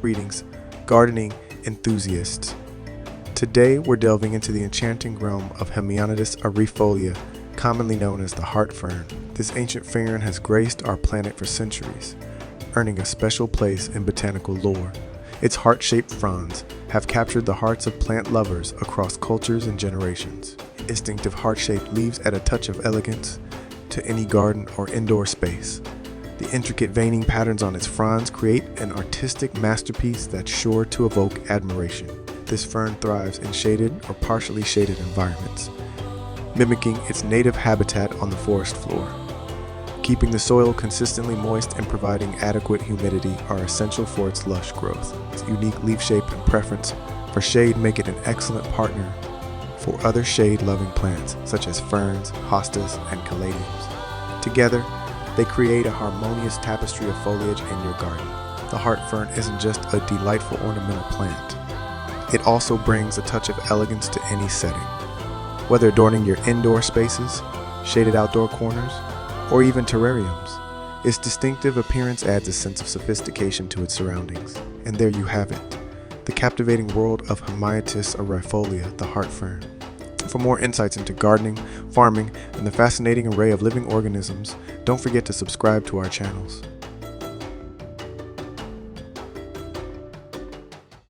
Greetings, gardening enthusiasts. Today we're delving into the enchanting realm of Hemionitis arifolia, commonly known as the Heart Fern. This ancient fern has graced our planet for centuries, earning a special place in botanical lore. Its heart-shaped fronds have captured the hearts of plant lovers across cultures and generations. Distinctive heart-shaped leaves add a touch of elegance to any garden or indoor space. The intricate veining patterns on its fronds create an artistic masterpiece that's sure to evoke admiration. This fern thrives in shaded or partially shaded environments, mimicking its native habitat on the forest floor. Keeping the soil consistently moist and providing adequate humidity are essential for its lush growth. Its unique leaf shape and preference for shade make it an excellent partner for other shade-loving plants such as ferns, hostas, and caladiums. Together, they create a harmonious tapestry of foliage in your garden. The heart fern isn't just a delightful ornamental plant. It also brings a touch of elegance to any setting. Whether adorning your indoor spaces, shaded outdoor corners, or even terrariums, its distinctive appearance adds a sense of sophistication to its surroundings. And there you have it, the captivating world of Hemionitis arifolia, the heart fern. For more insights into gardening, farming, and the fascinating array of living organisms, don't forget to subscribe to our channels.